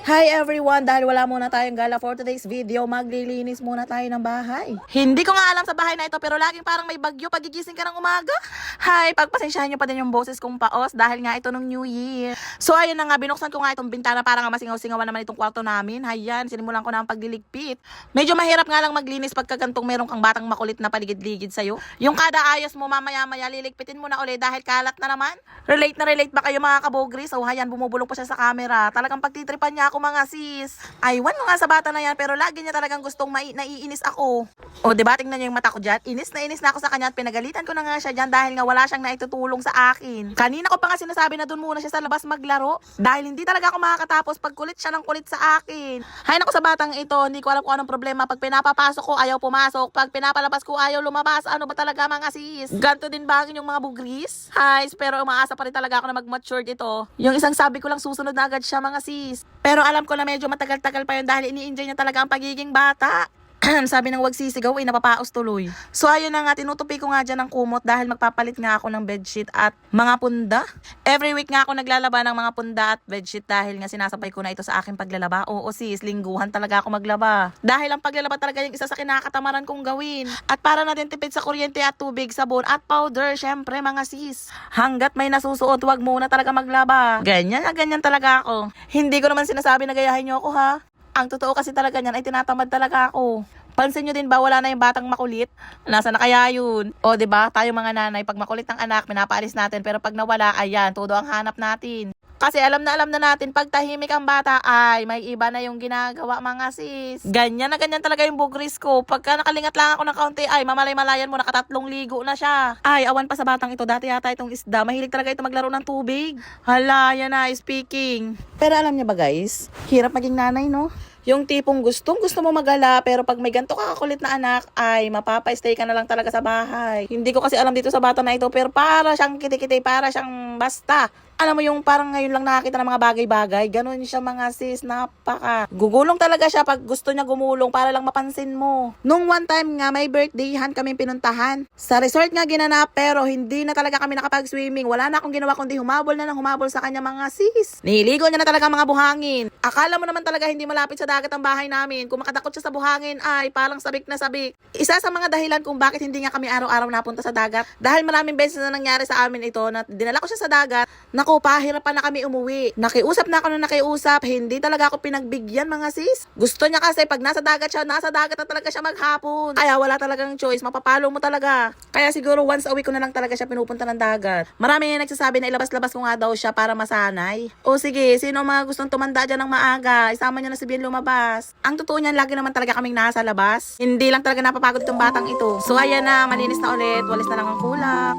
Hi everyone! Dahil wala muna tayong gala for today's video, maglilinis muna tayo ng bahay. Hindi ko nga alam sa bahay na ito pero laging parang may bagyo pagigising ka ng umaga. Hi! Pagpasensyahan nyo pa din yung boses kong paos dahil nga ito nung New Year. So ayun na nga, binuksan ko nga itong bintana para nga masingaw-singawan naman itong kwarto namin. Hayan, sinimulan ko na ang pagliligpit. Medyo mahirap nga lang maglinis pagkagantong meron kang batang makulit na paligid-ligid sa'yo. Yung kada ayos mo mamaya-maya liligpitin mo na ulit dahil kalat na naman. Relate na relate ba kayo mga kabogris? So hayan, bumubulong pa siya sa camera. Talagang pagtitripan niya ako mga sis. Aywan ko nga sa bata na yan pero lagi niya talagang gustong naiinis ako. O diba, tingnan niyo yung mata ko dyan. Inis na ako sa kanya at pinagalitan ko na nga siya dyan dahil nga wala siyang naitutulong sa akin. Kanina ko pa nga sinasabi na dun muna siya sa labas maglaro dahil hindi talaga ako makakatapos pag kulit siya ng kulit sa akin. Hay nako sa batang ito, hindi ko alam kung anong problema. Pag pinapapasok ko ayaw pumasok, pag pinapalabas ko ayaw lumabas. Ano ba talaga mga sis? Ganto din ba yung mga bugris? Hay, pero umaasa pa rin talaga ako na mag-mature ito. Yung isang sabi ko lang susunod na agad siya mga sis. Pero alam ko na medyo matagal-tagal pa yun dahil ini-enjoy niya talaga ang pagiging bata. Sabi ng wag sisigaw, napapaos tuloy. So ayun na nga, tinutupi ko nga dyan ng kumot dahil magpapalit nga ako ng bedsheet at mga punda. Every week nga ako naglalaba ng mga punda at bedsheet dahil nga sinasabay ko na ito sa aking paglalaba. Oo sis, lingguhan talaga ako maglaba. Dahil ang paglalaba talaga yung isa sa kinakatamaran kong gawin. At para na din tipid sa kuryente at tubig, sabon at powder, syempre mga sis. Hanggat may nasusuot, wag muna talaga maglaba. Ganyan talaga ako. Hindi ko naman sinasabi na gayahin nyo ako ha. Ang totoo kasi talaga niyan ay tinatamad talaga ako. Pansin nyo din ba wala na yung batang makulit? Nasa na kaya yun? O diba, tayo mga nanay, pag makulit ng anak, pinapaalis natin. Pero pag nawala, ayan, todo ang hanap natin. Kasi alam na natin, pag tahimik ang bata, ay may iba na yung ginagawa mga sis. Ganyan na ganyan talaga yung bugris ko. Pagka nakalingat lang ako ng kaunti, ay mamalay-malayan mo, nakatatlong ligo na siya. Ay, awan pa sa batang ito, dati yata itong isda. Mahilig talaga ito maglaro ng tubig. Hala, yan na, speaking. Pero alam niya ba guys, hirap maging nanay no? Yung tipong gusto mo magala pero pag may ganito kakakulit na anak ay mapapa-stay ka na lang talaga sa bahay. Hindi ko kasi alam dito sa bata na ito pero para siyang kiti-kiti, para siyang basta. Alam mo yung parang ngayon lang nakakita ng mga bagay-bagay, ganun siya mga sis, napaka. Gugulong talaga siya pag gusto niya gumulong para lang mapansin mo. Nung one time nga may birthdayhan kami pinuntahan. Sa resort nga ginanap pero hindi na talaga kami nakapag-swimming. Wala na akong ginawa kundi humabol na ng humabol sa kanya mga sis. Niligo niya na talaga mga buhangin. Akala mo naman talaga hindi malapit sa dagat ang bahay namin. Kung makatakot siya sa buhangin ay parang sabik na sabik. Isa sa mga dahilan kung bakit hindi nga kami araw-araw napunta sa dagat. Dahil maraming beses na nangyari sa amin ito na dinala ko siya sa dagat. Naku, pahirapan na kami umuwi. Nakiusap na ako na nakiusap. Hindi talaga ako pinagbigyan mga sis. Gusto niya kasi pag nasa dagat na talaga siya maghapon. Kaya wala talagang choice. Mapapalo mo talaga. Kaya siguro once a week ko na lang talaga siya pinupunta ng dagat. Marami nga nagsasabi na ilabas-labas ko nga daw siya para masanay. O sige, sino mga gustong tumanda dyan ng maaga? Isama niyo na si Bien lumabas. Ang totoo niyan, lagi naman talaga kaming nasa labas. Hindi lang talaga napapagod itong batang ito. So ayan na, malinis na ulit. Walis na lang ang kulak.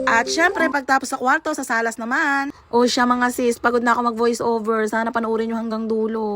At syempre, pagtapos sa kwarto, sa salas naman. O siya mga sis, pagod na ako mag voice over. Sana panoorin nyo hanggang dulo.